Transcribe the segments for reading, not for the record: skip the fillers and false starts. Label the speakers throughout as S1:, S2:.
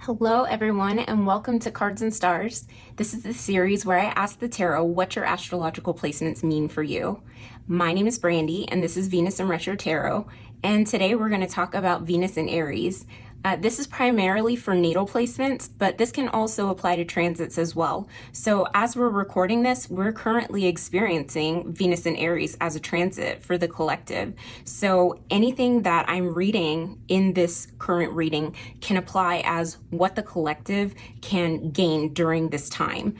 S1: Hello everyone and welcome to Cards and Stars. This is the series where I ask the tarot what your astrological placements mean for you. My name is Brandi and this is Venus in Retro Tarot, and today we're going to talk about Venus in Aries. This is primarily for natal placements, but this can also apply to transits as well. So as we're recording this, we're currently experiencing Venus in Aries as a transit for the collective. So anything that I'm reading in this current reading can apply as what the collective can gain during this time.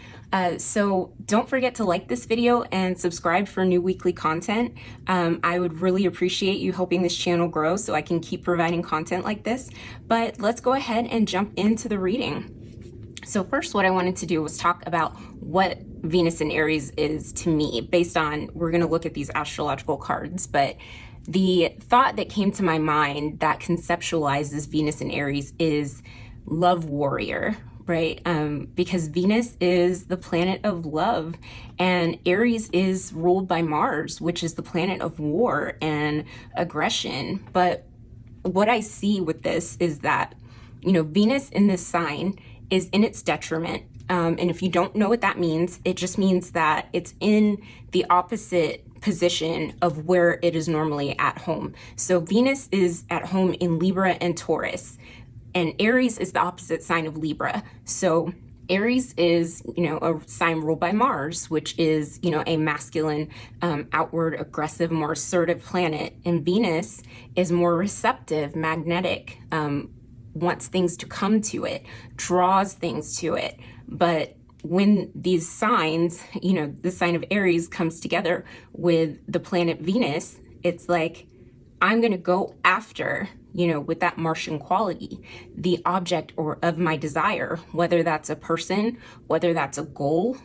S1: So don't forget to like this video and subscribe for new weekly content. I would really appreciate you helping this channel grow so I can keep providing content like this. But let's go ahead and jump into the reading. So first, what I wanted to do was talk about what Venus in Aries is to me based on, we're going to look at these astrological cards, but the thought that came to my mind that conceptualizes Venus in Aries is love warrior, right? Because Venus is the planet of love and Aries is ruled by Mars, which is the planet of war and aggression. But what I see with this is that, Venus in this sign is in its detriment. And if you don't know what that means, it just means that it's in the opposite position of where it is normally at home. So Venus is at home in Libra and Taurus, and Aries is the opposite sign of Libra. So Aries is, a sign ruled by Mars, which is, a masculine, outward, aggressive, more assertive planet. And Venus is more receptive, magnetic, wants things to come to it, draws things to it. But when these signs, the sign of Aries comes together with the planet Venus, it's like, I'm going to go after, with that Martian quality, the object or of my desire, whether that's a person, whether that's a goal,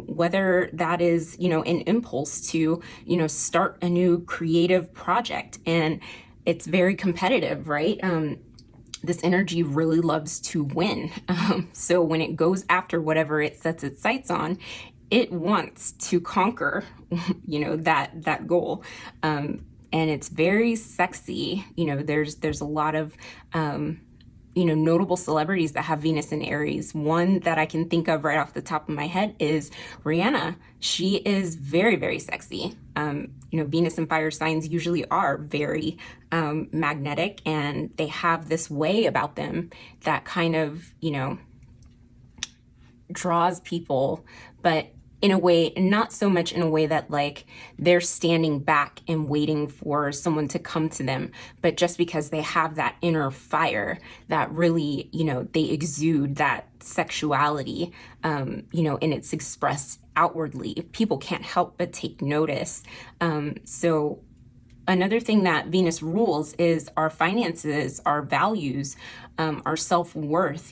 S1: whether that is, an impulse to, start a new creative project. And it's very competitive, right? This energy really loves to win. So when it goes after whatever it sets its sights on, it wants to conquer, that goal. And it's very sexy. There's a lot of, notable celebrities that have Venus in Aries. One that I can think of right off the top of my head is Rihanna. She is very, very sexy. Venus and fire signs usually are very magnetic, and they have this way about them that kind of, draws people, but in a way, not so much in a way that like they're standing back and waiting for someone to come to them, but just because they have that inner fire that really, they exude that sexuality, and it's expressed outwardly. People can't help but take notice. So another thing that Venus rules is our finances, our values, our self-worth.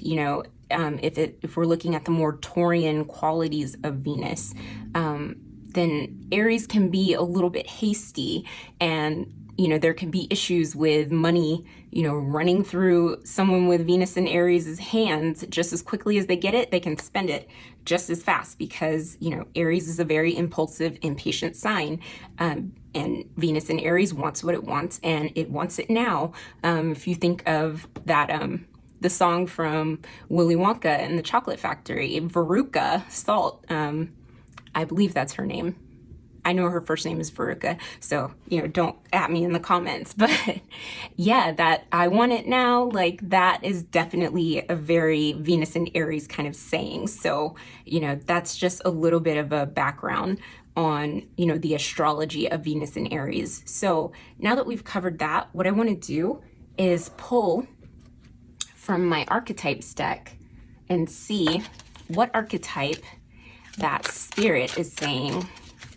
S1: If we're looking at the more Taurian qualities of Venus, then Aries can be a little bit hasty, and there can be issues with money, running through someone with Venus and Aries' hands just as quickly as they get it. They can spend it just as fast because, Aries is a very impulsive, impatient sign. And Venus in Aries wants what it wants, and it wants it now. If you think of that, the song from Willy Wonka and the Chocolate Factory, Veruca Salt, I believe that's her name. I know her first name is Veruca, so, don't at me in the comments, but yeah, that I want it now, like that is definitely a very Venus and Aries kind of saying. So, that's just a little bit of a background on, the astrology of Venus and Aries. So now that we've covered that, what I want to do is pull from my Archetypes deck and see what archetype that spirit is saying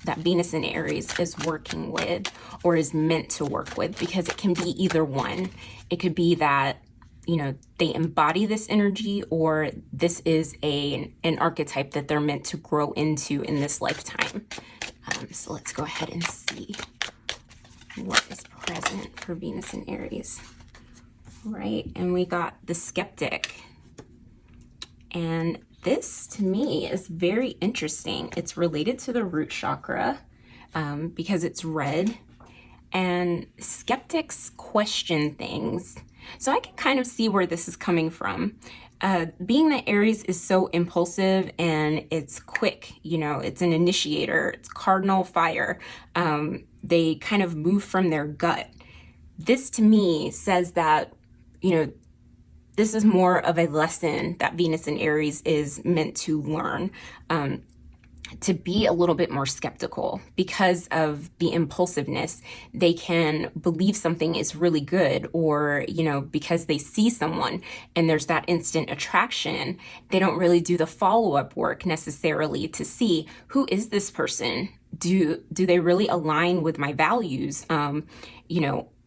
S1: that Venus in Aries is working with or is meant to work with, because it can be either one. It could be that, they embody this energy, or this is an archetype that they're meant to grow into in this lifetime. So let's go ahead and see what is present for Venus in Aries. Right, and we got the Skeptic. And this, to me, is very interesting. It's related to the root chakra because it's red. and skeptics question things. So I can kind of see where this is coming from. Being that Aries is so impulsive and it's quick, it's an initiator, it's cardinal fire. They kind of move from their gut. This to me says that, this is more of a lesson that Venus in Aries is meant to learn. To be a little bit more skeptical because of the impulsiveness. They can believe something is really good, or, because they see someone and there's that instant attraction, they don't really do the follow-up work necessarily to see, who is this person? Do they really align with my values?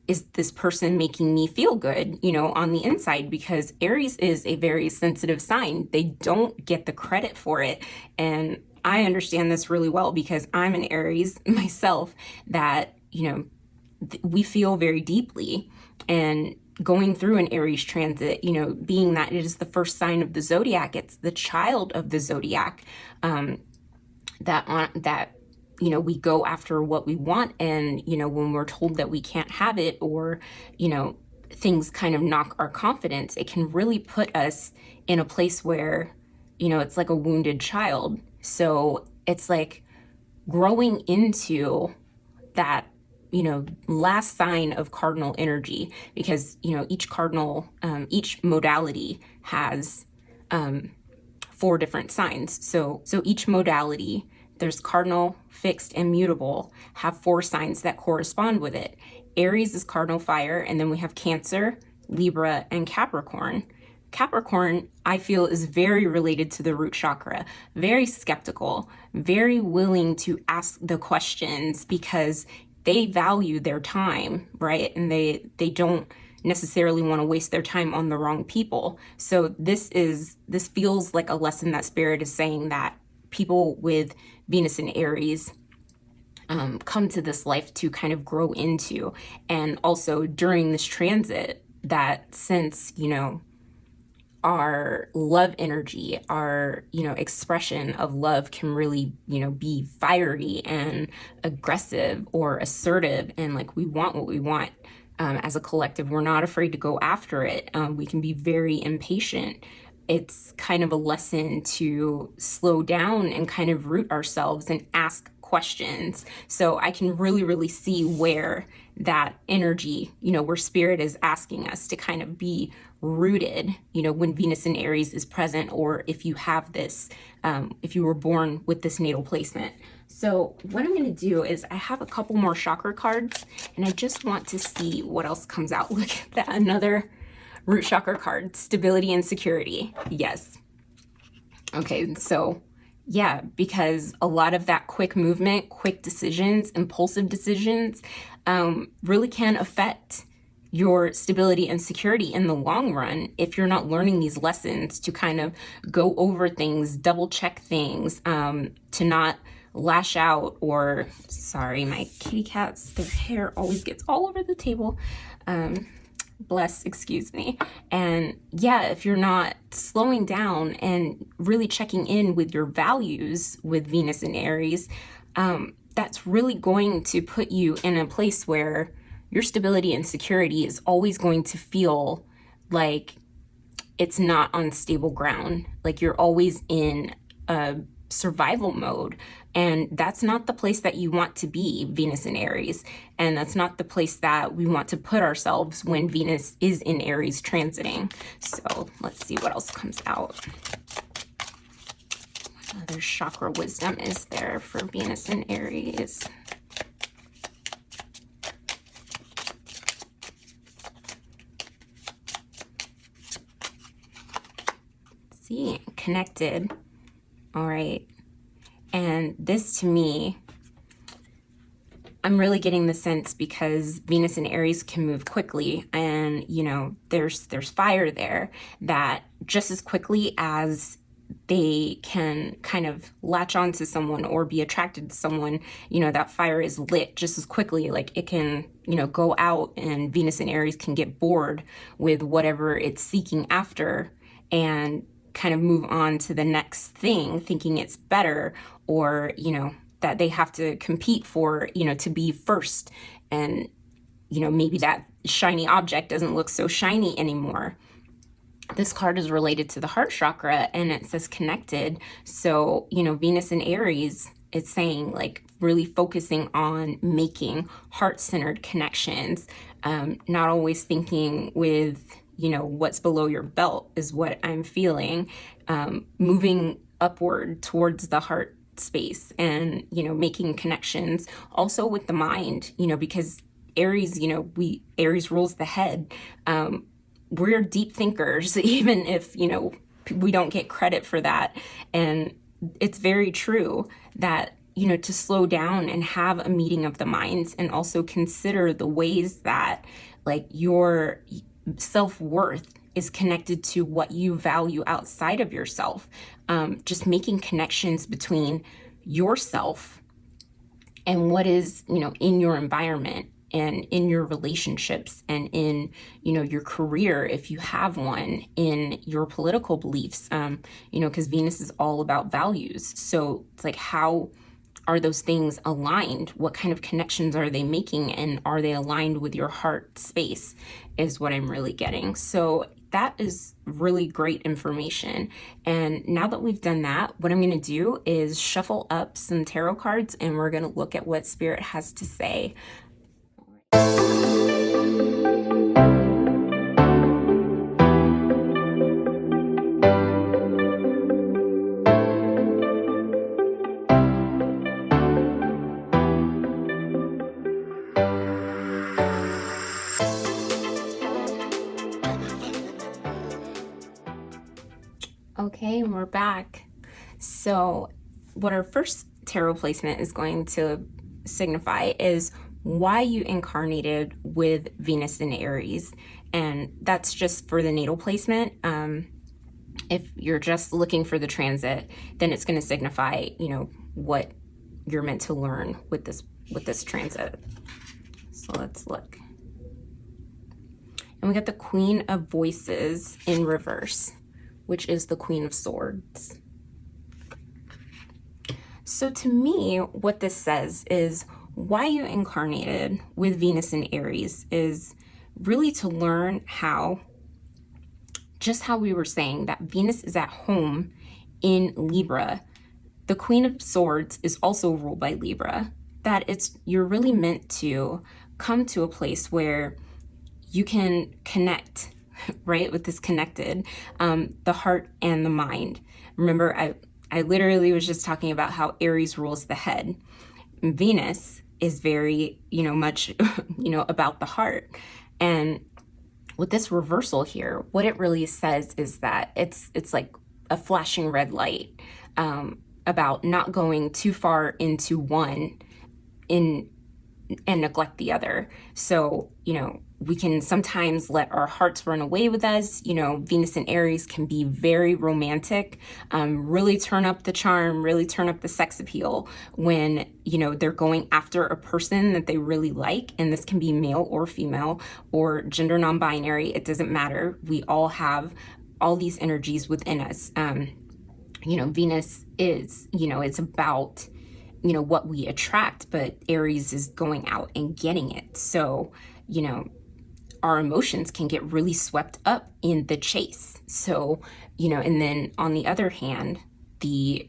S1: Is this person making me feel good, on the inside? Because Aries is a very sensitive sign. They don't get the credit for it. And I understand this really well because I'm an Aries myself, that, we feel very deeply. And going through an Aries transit, being that it is the first sign of the zodiac, it's the child of the zodiac, that we go after what we want. And, when we're told that we can't have it, or, things kind of knock our confidence, it can really put us in a place where, it's like a wounded child. So it's like growing into that, last sign of cardinal energy, because, each modality has 4 different signs. So each modality, there's cardinal, fixed, and mutable, have 4 signs that correspond with it. Aries is cardinal fire, and then we have Cancer, Libra, and Capricorn. Capricorn, I feel, is very related to the root chakra, very skeptical, very willing to ask the questions because they value their time, right? And they don't necessarily want to waste their time on the wrong people. So this feels like a lesson that Spirit is saying, that people with Venus and Aries come to this life to kind of grow into. And also during this transit, that since, our love energy, our, expression of love can really, be fiery and aggressive or assertive. And like, we want what we want as a collective. We're not afraid to go after it. We can be very impatient. It's kind of a lesson to slow down and kind of root ourselves and ask questions. So I can really, really see where that energy, where Spirit is asking us to kind of be rooted, when Venus in Aries is present, or if you have this, if you were born with this natal placement. So what I'm going to do is I have a couple more chakra cards, and I just want to see what else comes out. Look at that, another root chakra card, stability and security. Yes. Okay, so yeah, because a lot of that quick movement, quick decisions, impulsive decisions, really can affect your stability and security in the long run if you're not learning these lessons to kind of go over things, double check things, to not lash out, or, sorry, my kitty cats, their hair always gets all over the table. Excuse me. And yeah, if you're not slowing down and really checking in with your values with Venus in Aries, that's really going to put you in a place where your stability and security is always going to feel like it's not on stable ground. Like you're always in a survival mode. And that's not the place that you want to be, Venus in Aries. And that's not the place that we want to put ourselves when Venus is in Aries transiting. So let's see what else comes out. What other chakra wisdom is there for Venus in Aries? See, connected. All right. And this to me, I'm really getting the sense, because Venus and Aries can move quickly, and there's fire there, that just as quickly as they can kind of latch onto someone or be attracted to someone, that fire is lit just as quickly. Like it can, go out, and Venus and Aries can get bored with whatever it's seeking after and kind of move on to the next thing, thinking it's better, or, that they have to compete for, to be first. And maybe that shiny object doesn't look so shiny anymore. This card is related to the heart chakra, and it says connected. So, Venus in Aries, it's saying like really focusing on making heart-centered connections, not always thinking with, what's below your belt is what I'm feeling, moving upward towards the heart space and, making connections also with the mind, because Aries, Aries rules the head. We're deep thinkers, even if, we don't get credit for that. And it's very true that, to slow down and have a meeting of the minds and also consider the ways that like your self-worth is connected to what you value outside of yourself. Just making connections between yourself and what is, in your environment and in your relationships and in, your career, if you have one, in your political beliefs, because Venus is all about values. So it's like, how are those things aligned? What kind of connections are they making? And are they aligned with your heart space is what I'm really getting. So that is really great information. And now that we've done that, what I'm going to do is shuffle up some tarot cards and we're going to look at what Spirit has to say. Okay, and we're back. So what our first tarot placement is going to signify is why you incarnated with Venus in Aries. And that's just for the natal placement. If you're just looking for the transit, then it's going to signify, what you're meant to learn with this transit. So let's look. And we got the Queen of Voices in reverse, which is the Queen of Swords. So to me, what this says is why you incarnated with Venus in Aries is really to learn how, just how we were saying, that Venus is at home in Libra. The Queen of Swords is also ruled by Libra. That you're really meant to come to a place where you can connect, right, with this connected, the heart and the mind. Remember, I literally was just talking about how Aries rules the head. Venus is very, much, about the heart. And with this reversal here, what it really says is that it's like a flashing red light, about not going too far into one and neglect the other. So, we can sometimes let our hearts run away with us. Venus and Aries can be very romantic, really turn up the charm, really turn up the sex appeal when, they're going after a person that they really like. And this can be male or female or gender non-binary. It doesn't matter. We all have all these energies within us. Venus is, it's about, what we attract, but Aries is going out and getting it. So, our emotions can get really swept up in the chase. So, and then on the other hand, the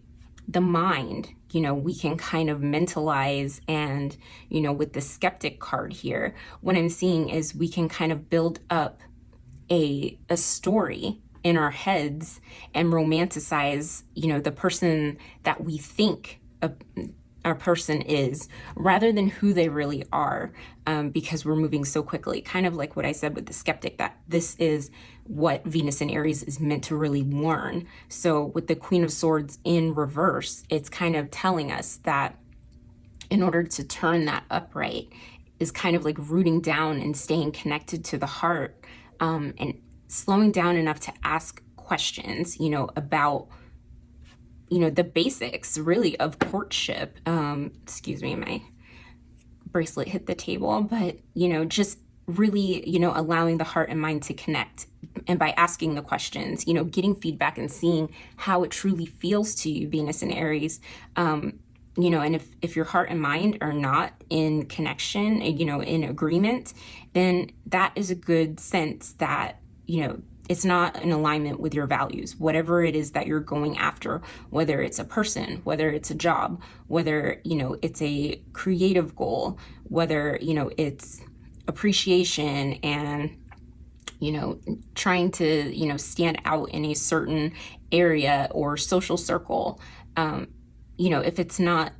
S1: mind, we can kind of mentalize and, with the skeptic card here, what I'm seeing is we can kind of build up a story in our heads and romanticize, the person that we think our person is, rather than who they really are, because we're moving so quickly. Kind of like what I said with the skeptic, that this is what Venus in Aries is meant to really learn. So with the Queen of Swords in reverse, it's kind of telling us that in order to turn that upright is kind of like rooting down and staying connected to the heart, and slowing down enough to ask questions, about the basics really of courtship. Excuse me, my bracelet hit the table, but, just really, allowing the heart and mind to connect. And by asking the questions, getting feedback and seeing how it truly feels to you, Venus and Aries, and if your heart and mind are not in connection, in agreement, then that is a good sense that, it's not in alignment with your values, whatever it is that you're going after, whether it's a person, whether it's a job, whether, it's a creative goal, whether, it's appreciation and, trying to, stand out in a certain area or social circle. If it's not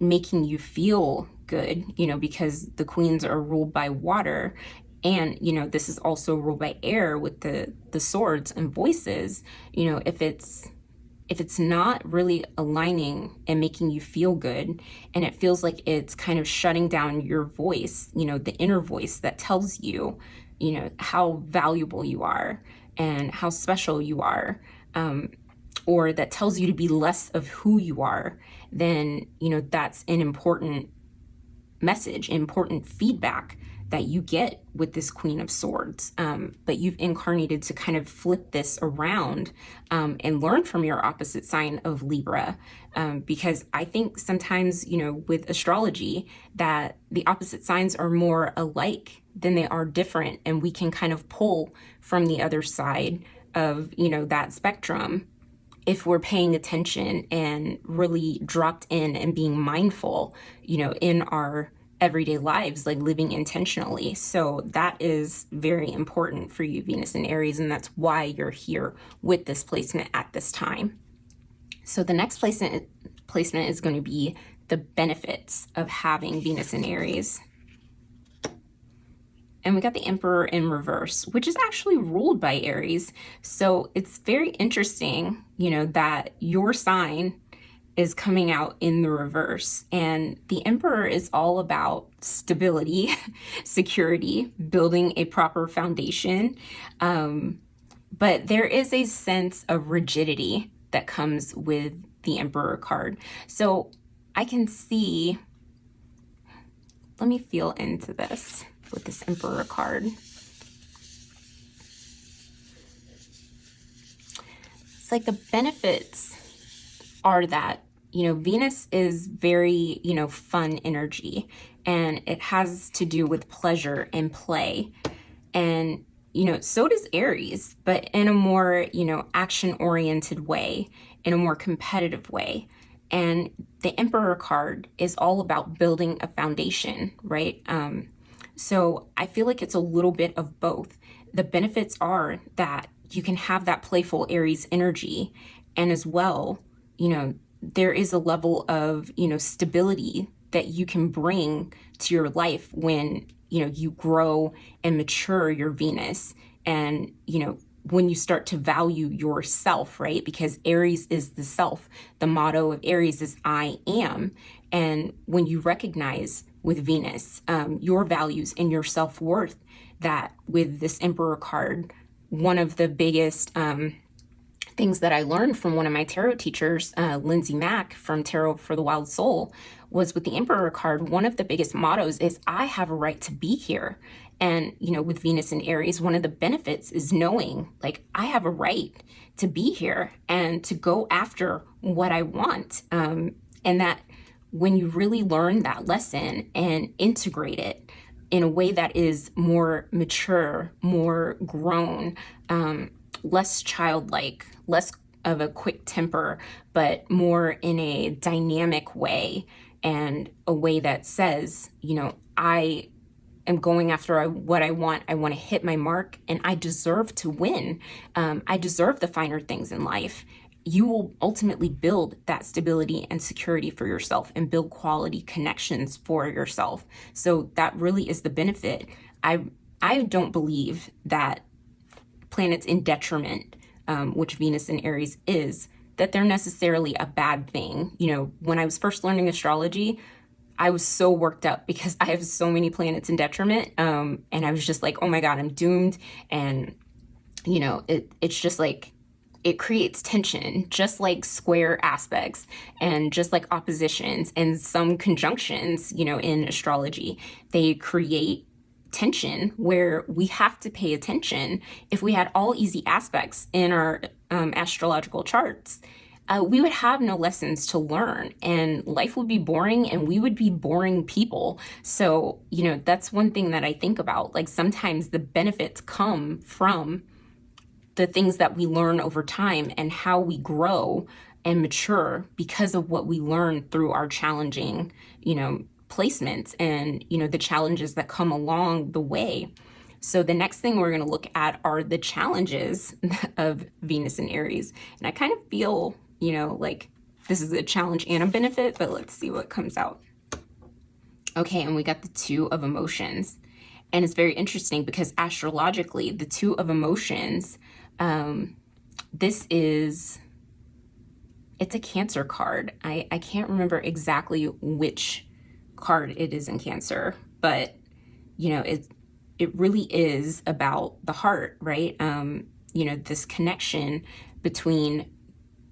S1: making you feel good, because the queens are ruled by water, and, this is also ruled by air with the swords and voices, if it's not really aligning and making you feel good, and it feels like it's kind of shutting down your voice, the inner voice that tells you, how valuable you are and how special you are, or that tells you to be less of who you are, then, that's an important message, important feedback that you get with this Queen of Swords. But you've incarnated to kind of flip this around and learn from your opposite sign of Libra. Because I think sometimes, with astrology, that the opposite signs are more alike than they are different. And we can kind of pull from the other side of, that spectrum if we're paying attention and really dropped in and being mindful, in our everyday lives, like living intentionally. So that is very important for you, Venus and Aries, and that's why you're here with this placement at this time. So the next placement is going to be the benefits of having Venus and Aries. And we got the Emperor in reverse, which is actually ruled by Aries. So it's very interesting, that your sign is coming out in the reverse. And the Emperor is all about stability, security, building a proper foundation. But there is a sense of rigidity that comes with the Emperor card. So I can see, let me feel into this with this Emperor card. It's like the benefits are that, Venus is very, fun energy, and it has to do with pleasure and play. And, so does Aries, but in a more, action-oriented way, in a more competitive way. And the Emperor card is all about building a foundation, right? So I feel like it's a little bit of both. The benefits are that you can have that playful Aries energy, and as well, there is a level of, stability that you can bring to your life when, you grow and mature your Venus, and, when you start to value yourself, right? Because Aries is the self. The motto of Aries is I am. And when you recognize with Venus, your values and your self-worth, that with this Emperor card, one of the biggest things that I learned from one of my tarot teachers, Lindsay Mack from Tarot for the Wild Soul, was with the Emperor card, one of the biggest mottos is I have a right to be here. And, with Venus and Aries, one of the benefits is knowing, like, I have a right to be here and to go after what I want. And that when you really learn that lesson and integrate it in a way that is more mature, more grown, less childlike, less of a quick temper, but more in a dynamic way, and a way that says, I am going after what I want. I want to hit my mark, and I deserve to win. I deserve the finer things in life. You will ultimately build that stability and security for yourself and build quality connections for yourself. So that really is the benefit. I don't believe that planets in detriment, which Venus and Aries is, that they're necessarily a bad thing. When I was first learning astrology, I was so worked up because I have so many planets in detriment. And I was just like, oh my God, I'm doomed. And, it's just like, it creates tension, just like square aspects and just like oppositions and some conjunctions, in astrology, they create tension where we have to pay attention. If we had all easy aspects in our astrological charts, we would have no lessons to learn, and life would be boring, and we would be boring people. So, that's one thing that I think about. Like, sometimes the benefits come from the things that we learn over time and how we grow and mature because of what we learn through our challenging, placements and, the challenges that come along the way. So the next thing we're going to look at are the challenges of Venus and Aries. And I kind of feel, like this is a challenge and a benefit, but let's see what comes out. Okay, and we got the Two of Emotions. And it's very interesting because astrologically, the Two of Emotions, it's a Cancer card. I can't remember exactly which card it is in Cancer, but it really is about the heart, right? This connection between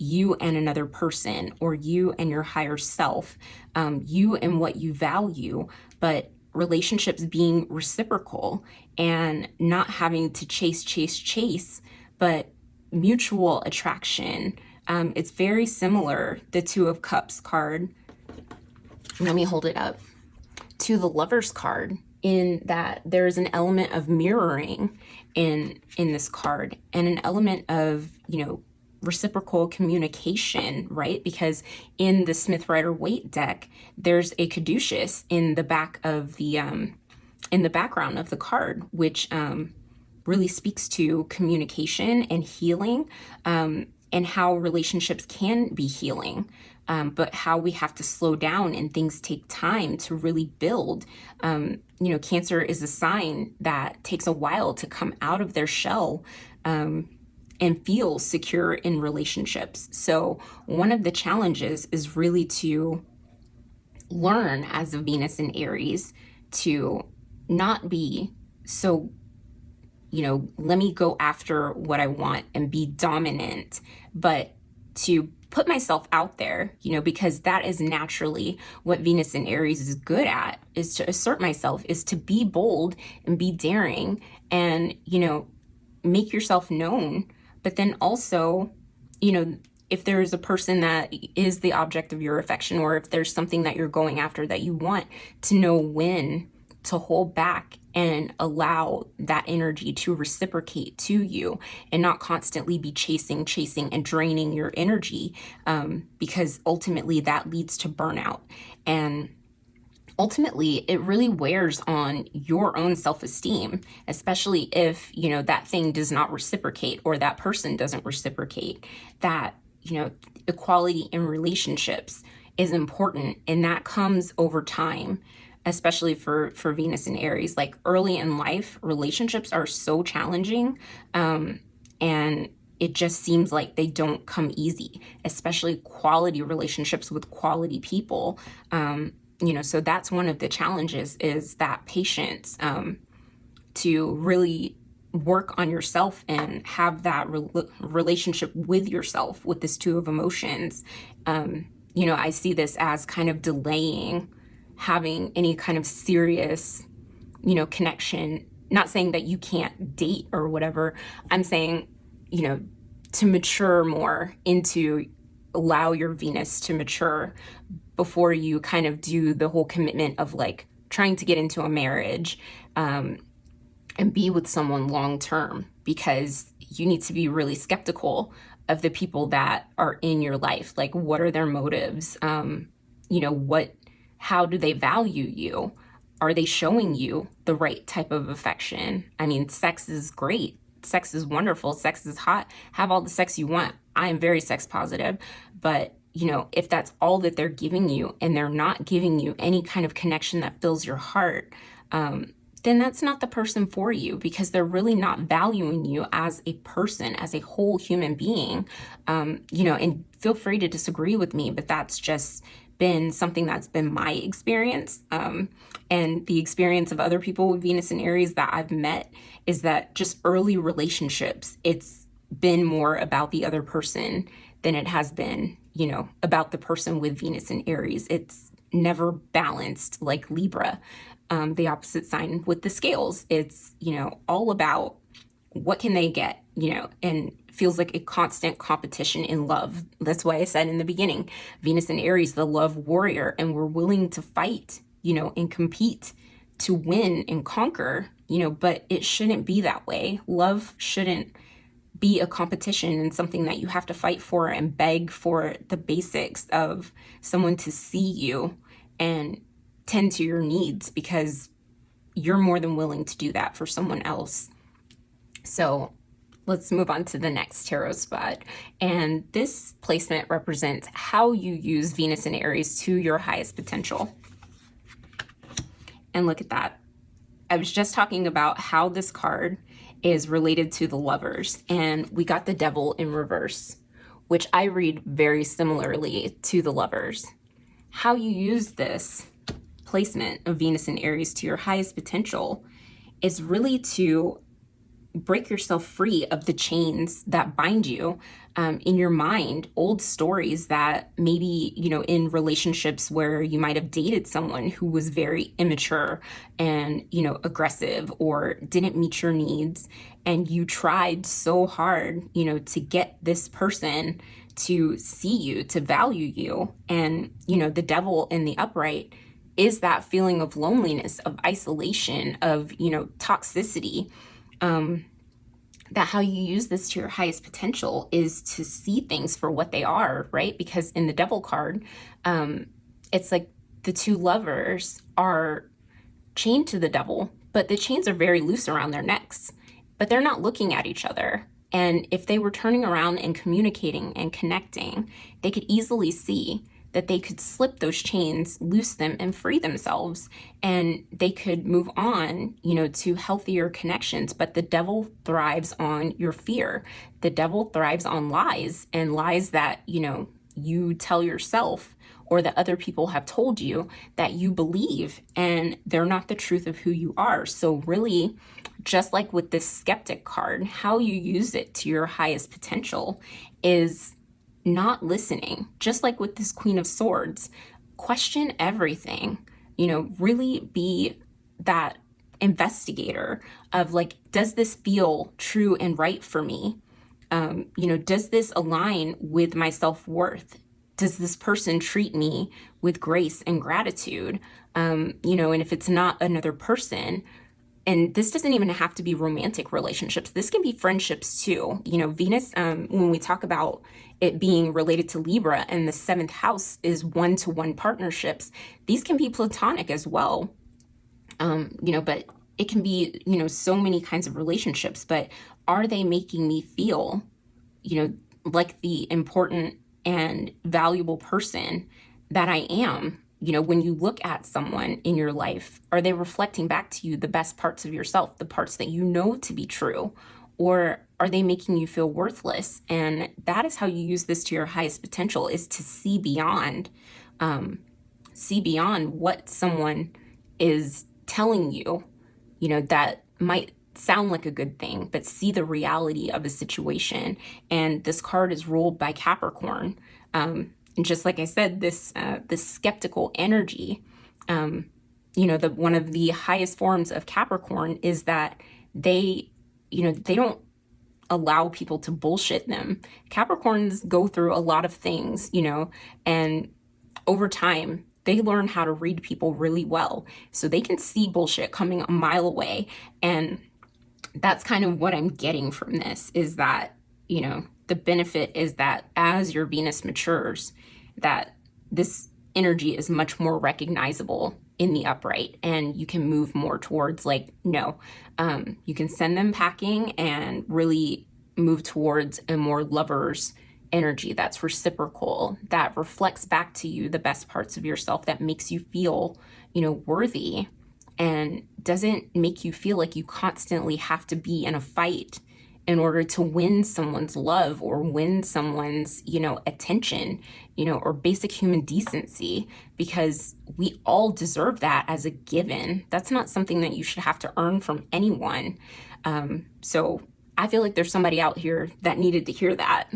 S1: you and another person, or you and your higher self, you and what you value, but relationships being reciprocal and not having to chase, but mutual attraction. It's very similar, the Two of Cups card. Let me hold it up, to the Lovers card, in that there's an element of mirroring in this card, and an element of, reciprocal communication, right? Because in the Smith-Rider-Waite deck, there's a caduceus in the back of the in the background of the card, which really speaks to communication and healing, and how relationships can be healing, but how we have to slow down and things take time to really build. Cancer is a sign that takes a while to come out of their shell, and feel secure in relationships. So one of the challenges is really to learn, as a Venus in Aries, to not be so, let me go after what I want and be dominant, but to put myself out there, because that is naturally what Venus in Aries is good at, is to assert myself, is to be bold and be daring and, make yourself known. But then also, if there is a person that is the object of your affection, or if there's something that you're going after that you want, to know when to hold back and allow that energy to reciprocate to you, and not constantly be chasing and draining your energy, because ultimately that leads to burnout. And ultimately, it really wears on your own self-esteem, especially if, that thing does not reciprocate, or that person doesn't reciprocate. That, equality in relationships is important, and that comes over time, especially for Venus and Aries. Like, early in life, relationships are so challenging, and it just seems like they don't come easy, especially quality relationships with quality people. So that's one of the challenges, is that patience, to really work on yourself and have that relationship with yourself, with this Two of Emotions. I see this as kind of delaying having any kind of serious, connection. Not saying that you can't date or whatever. I'm saying, to mature more, into allow your Venus to mature before you kind of do the whole commitment of like trying to get into a marriage, and be with someone long term, because you need to be really skeptical of the people that are in your life. Like, what are their motives? How do they value you? Are they showing you the right type of affection? I mean, sex is great. Sex is wonderful. Sex is hot. Have all the sex you want. I am very sex positive, but if that's all that they're giving you, and they're not giving you any kind of connection that fills your heart, then that's not the person for you, because they're really not valuing you as a person, as a whole human being. And feel free to disagree with me, but that's just been something that's been my experience. And the experience of other people with Venus and Aries that I've met, is that just early relationships, it's been more about the other person than it has been, about the person with Venus and Aries. It's never balanced like Libra, the opposite sign with the scales. It's, all about what can they get, and feels like a constant competition in love. That's why I said in the beginning, Venus and Aries, the love warrior, and we're willing to fight, and compete to win and conquer, but it shouldn't be that way. Love shouldn't be a competition and something that you have to fight for and beg for the basics of someone to see you and tend to your needs, because you're more than willing to do that for someone else. So let's move on to the next tarot spot. And this placement represents how you use Venus and Aries to your highest potential. And look at that. I was just talking about how this card is related to the Lovers, and we got the Devil in reverse, which I read very similarly to the Lovers. How you use this placement of Venus and Aries to your highest potential is really to break yourself free of the chains that bind you in your mind, old stories that maybe, in relationships where you might have dated someone who was very immature and, aggressive or didn't meet your needs. And you tried so hard, to get this person to see you, to value you. And, the Devil in the upright is that feeling of loneliness, of isolation, of, toxicity. That how you use this to your highest potential is to see things for what they are, right? Because in the Devil card, it's like the two lovers are chained to the Devil, but the chains are very loose around their necks, but they're not looking at each other. And if they were turning around and communicating and connecting, they could easily see that they could slip those chains, loose them, and free themselves, and they could move on, to healthier connections. But the Devil thrives on your fear. The Devil thrives on lies, and lies that, you tell yourself or that other people have told you that you believe, and they're not the truth of who you are. So really, just like with this Skeptic card, how you use it to your highest potential is not listening. Just like with this Queen of Swords, question everything, really be that investigator of like, does this feel true and right for me? Does this align with my self-worth? Does this person treat me with grace and gratitude? And if it's not another person, and this doesn't even have to be romantic relationships. This can be friendships too. Venus, when we talk about it being related to Libra, and the 7th house is one-to-one partnerships, these can be platonic as well. But it can be, so many kinds of relationships. But are they making me feel, like the important and valuable person that I am? When you look at someone in your life, are they reflecting back to you the best parts of yourself, the parts that you know to be true? Or are they making you feel worthless? And that is how you use this to your highest potential, is to see beyond what someone is telling you, that might sound like a good thing, but see the reality of a situation. And this card is ruled by Capricorn. And just like I said, this skeptical energy, one of the highest forms of Capricorn is that they don't allow people to bullshit them. Capricorns go through a lot of things, and over time, they learn how to read people really well. So they can see bullshit coming a mile away. And that's kind of what I'm getting from this, is that, the benefit is that as your Venus matures, that this energy is much more recognizable in the upright, and you can move more towards you can send them packing and really move towards a more lover's energy that's reciprocal, that reflects back to you the best parts of yourself, that makes you feel, worthy, and doesn't make you feel like you constantly have to be in a fight in order to win someone's love or win someone's, attention, or basic human decency, because we all deserve that as a given. That's not something that you should have to earn from anyone. So I feel like there's somebody out here that needed to hear that.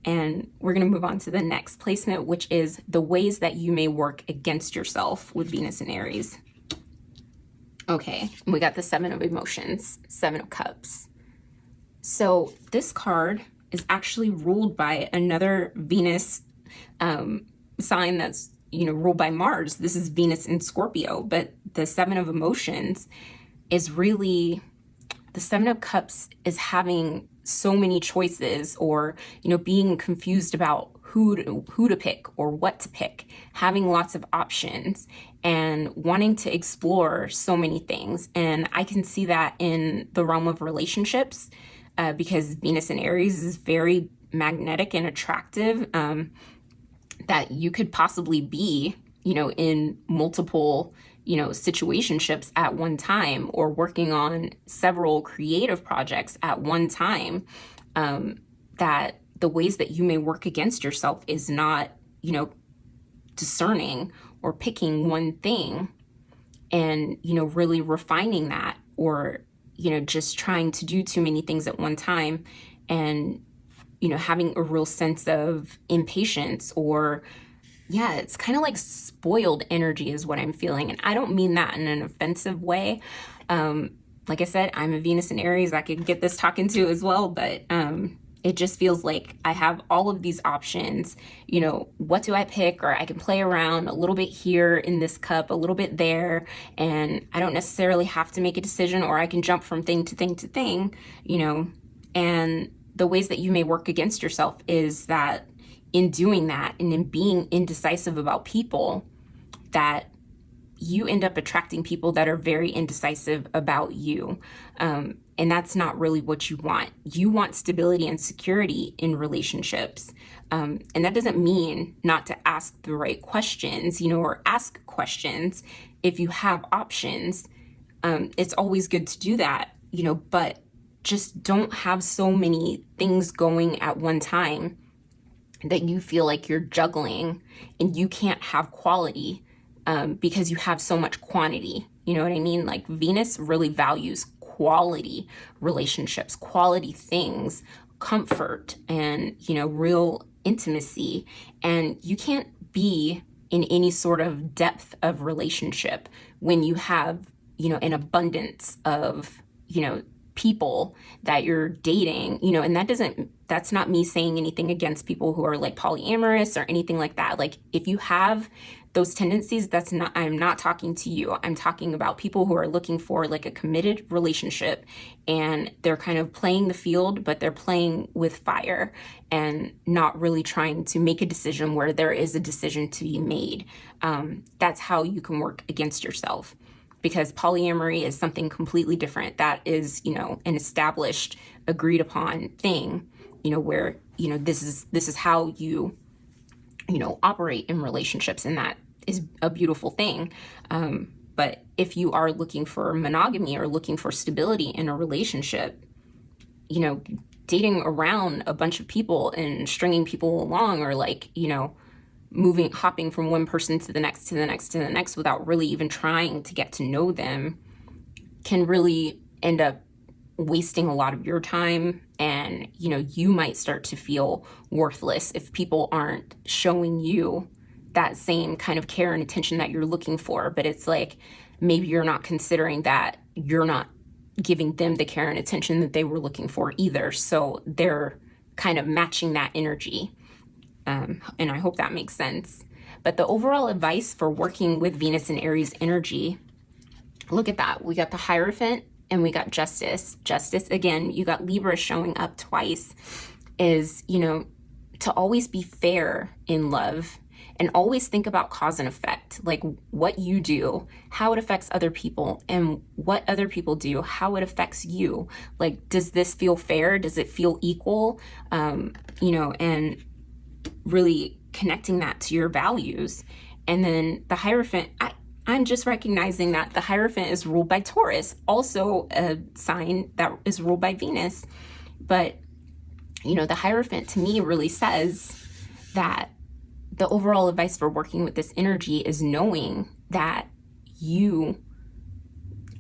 S1: And we're going to move on to the next placement, which is the ways that you may work against yourself with Venus and Aries. Okay, we got the 7 of Emotions, 7 of Cups. So this card is actually ruled by another Venus sign that's, ruled by Mars. This is Venus in Scorpio, but the Seven of Emotions is really, the Seven of Cups is having so many choices, or, being confused about who to pick or what to pick, having lots of options and wanting to explore so many things. And I can see that in the realm of relationships, because Venus in Aries is very magnetic and attractive, that you could possibly be, in multiple, situationships at one time, or working on several creative projects at one time, that the ways that you may work against yourself is not, discerning or picking one thing and, really refining that, or, just trying to do too many things at one time and, having a real sense of impatience, or, yeah, it's kind of like spoiled energy is what I'm feeling. And I don't mean that in an offensive way. Like I said, I'm a Venus in Aries. I could get this talking to as well, but it just feels like I have all of these options. What do I pick? Or I can play around a little bit here in this cup, a little bit there, and I don't necessarily have to make a decision, or I can jump from thing to thing to thing, and the ways that you may work against yourself is that in doing that and in being indecisive about people, that you end up attracting people that are very indecisive about you. And that's not really what you want. You want stability and security in relationships. And that doesn't mean not to ask the right questions, or ask questions if you have options. It's always good to do that, but just don't have so many things going at one time that you feel like you're juggling and you can't have quality, because you have so much quantity. You know what I mean? Like Venus really values quality relationships, quality things, comfort, and, real intimacy. And you can't be in any sort of depth of relationship when you have, an abundance of, people that you're dating, and that's not me saying anything against people who are like polyamorous or anything like that. Like if you have those tendencies, I'm not talking to you. I'm talking about people who are looking for like a committed relationship, and they're kind of playing the field, but they're playing with fire and not really trying to make a decision where there is a decision to be made. That's how you can work against yourself. Because polyamory is something completely different. That is, an established, agreed upon thing, where, this is how you, operate in relationships, and that is a beautiful thing. But if you are looking for monogamy or looking for stability in a relationship, dating around a bunch of people and stringing people along, or like, hopping from one person to the next, to the next, to the next, without really even trying to get to know them, can really end up wasting a lot of your time. And, you might start to feel worthless if people aren't showing you that same kind of care and attention that you're looking for. But it's like, maybe you're not considering that you're not giving them the care and attention that they were looking for either. So they're kind of matching that energy. And I hope that makes sense. But the overall advice for working with Venus and Aries energy, look at that. We got the Hierophant and we got Justice. Justice, again, you got Libra showing up twice, is, to always be fair in love and always think about cause and effect, like what you do, how it affects other people, and what other people do, how it affects you. Like, does this feel fair? Does it feel equal? And really connecting that to your values. And then the Hierophant, I'm just recognizing that the Hierophant is ruled by Taurus, also a sign that is ruled by Venus. But, the Hierophant to me really says that the overall advice for working with this energy is knowing that you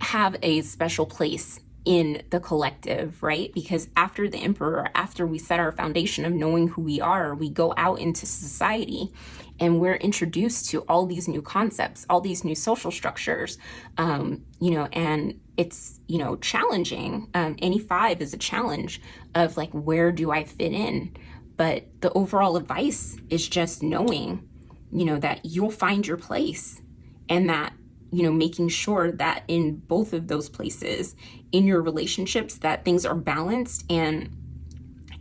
S1: have a special place in the collective, right? Because after the Emperor, after we set our foundation of knowing who we are, we go out into society and we're introduced to all these new concepts, all these new social structures, and it's, challenging. Any five is a challenge of like, where do I fit in? But the overall advice is just knowing, that you'll find your place, and that, making sure that in both of those places, in your relationships, that things are balanced, and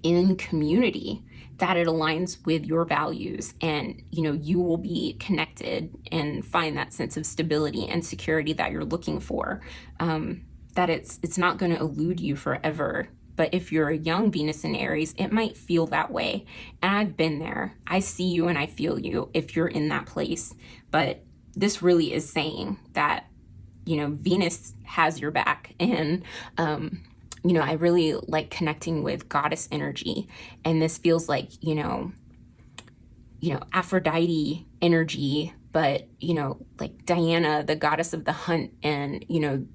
S1: in community, that it aligns with your values, and, you will be connected and find that sense of stability and security that you're looking for, that it's not going to elude you forever. But if you're a young Venus in Aries, it might feel that way. And I've been there. I see you and I feel you if you're in that place. But this really is saying that, Venus has your back. And, I really like connecting with goddess energy. And this feels like, Aphrodite energy, but, like Diana, the goddess of the hunt, and,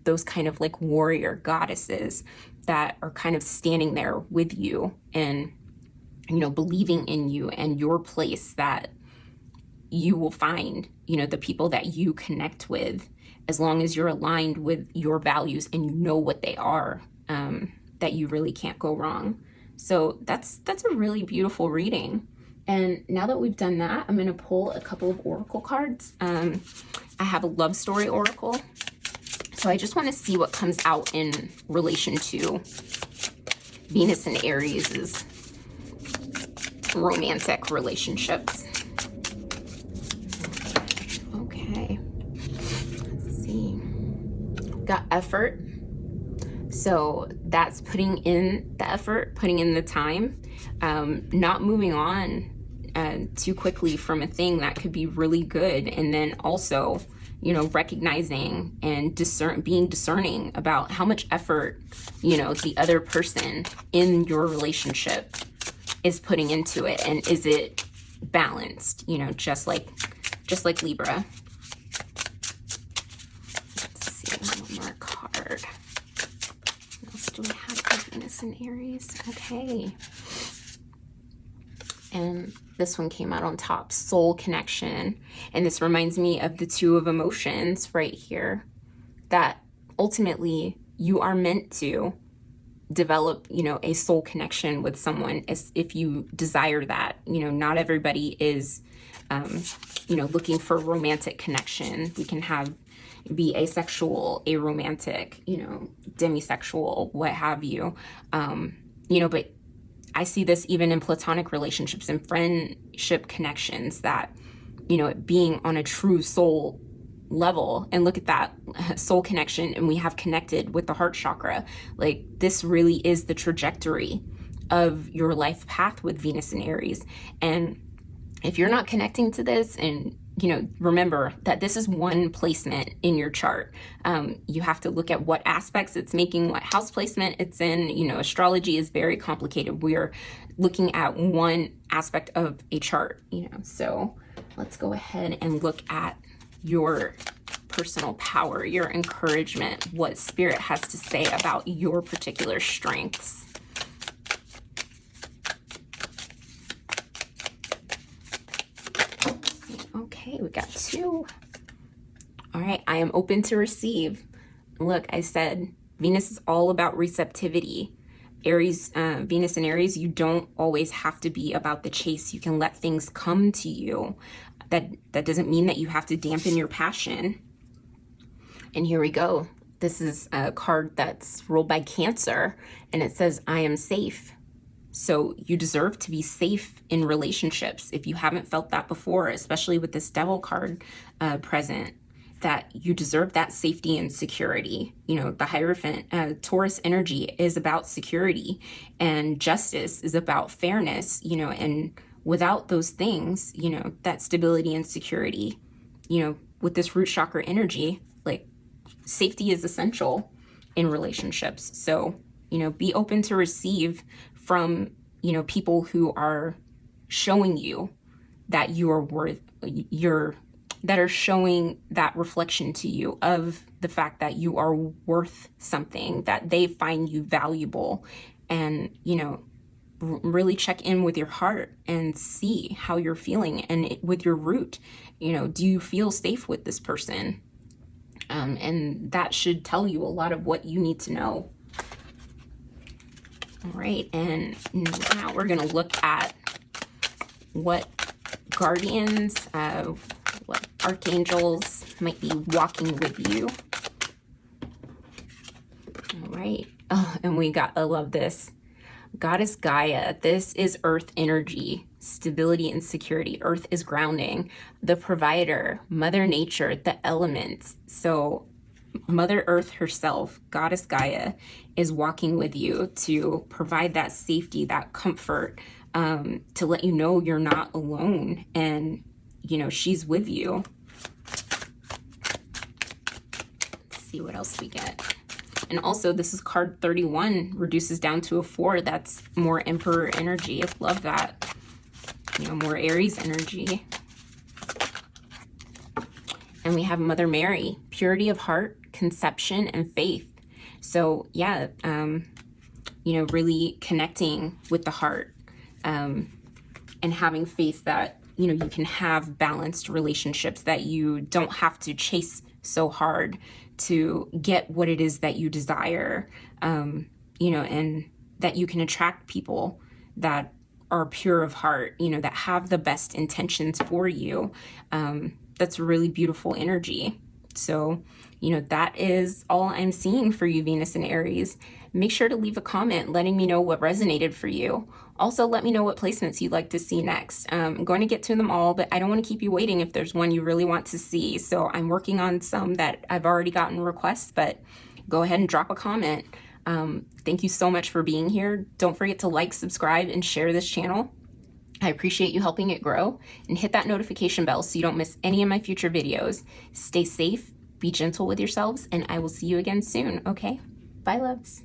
S1: those kind of like warrior goddesses that are kind of standing there with you and, believing in you and your place, that you will find, the people that you connect with, as long as you're aligned with your values and you know what they are, that you really can't go wrong. So that's a really beautiful reading. And now that we've done that, I'm going to pull a couple of oracle cards. I have a love story oracle. So I just want to see what comes out in relation to Venus and Aries' romantic relationships. Okay. Let's see. Got effort. So that's putting in the effort, putting in the time, not moving on too quickly from a thing that could be really good. And then also, recognizing and being discerning about how much effort, the other person in your relationship is putting into it. And is it balanced, just like Libra. Let's see, one more card. What else do we have for Venus and Aries? Okay. And this one came out on top, soul connection. And this reminds me of the two of emotions right here, that ultimately you are meant to develop, a soul connection with someone, as if you desire that. Not everybody is, looking for romantic connection. We can be asexual, aromantic, demisexual, what have you. But I see this even in platonic relationships and friendship connections, that, being on a true soul level. And look at that soul connection, and we have connected with the heart chakra. Like, this really is the trajectory of your life path with Venus and Aries. And if you're not connecting to this, and remember that this is one placement in your chart. You have to look at what aspects it's making, what house placement it's in. Astrology is very complicated. We're looking at one aspect of a chart, So let's go ahead and look at your personal power, your encouragement, what Spirit has to say about your particular strengths. Okay, we got two. All right, I am open to receive. Look, I said Venus is all about receptivity. Aries, Venus and Aries, you don't always have to be about the chase. You can let things come to you. That doesn't mean that you have to dampen your passion. And here we go. This is a card that's rolled by Cancer, and it says, I am safe. So you deserve to be safe in relationships. If you haven't felt that before, especially with this Devil card present, that you deserve that safety and security. The Hierophant, Taurus energy is about security, and justice is about fairness, and without those things, that stability and security, with this root chakra energy, like, safety is essential in relationships. So, be open to receive from, people who are showing you that you are that are showing that reflection to you of the fact that you are worth something, that they find you valuable. And, you know, really check in with your heart and see how you're feeling, and with your root, you know, do you feel safe with this person? And that should tell you a lot of what you need to know. All right, and now we're going to look at what guardians, what archangels might be walking with you. All right. Oh, and we got, I love this. Goddess Gaia. This is earth energy, stability and security. Earth is grounding, the provider, Mother Nature, the elements. So Mother Earth herself, Goddess Gaia, is walking with you to provide that safety, that comfort, to let you know you're not alone, and, you know, she's with you. Let's see what else we get. And also, this is card 31, reduces down to a 4. That's more Emperor energy. I love that. You know, more Aries energy. And we have Mother Mary, purity of heart, conception, and faith. So yeah, you know, really connecting with the heart, and having faith that, you know, you can have balanced relationships, that you don't have to chase so hard to get what it is that you desire, you know, and that you can attract people that are pure of heart, you know, that have the best intentions for you. That's really beautiful energy. So, you know, that is all I'm seeing for you, Venus and Aries. Make sure to leave a comment letting me know what resonated for you. Also, let me know what placements you'd like to see next. I'm going to get to them all, but I don't want to keep you waiting if there's one you really want to see. So I'm working on some that I've already gotten requests, but go ahead and drop a comment. Thank you so much for being here. Don't forget to like, subscribe, and share this channel. I appreciate you helping it grow, and hit that notification bell so you don't miss any of my future videos. Stay safe, be gentle with yourselves, and I will see you again soon, okay? Bye, loves.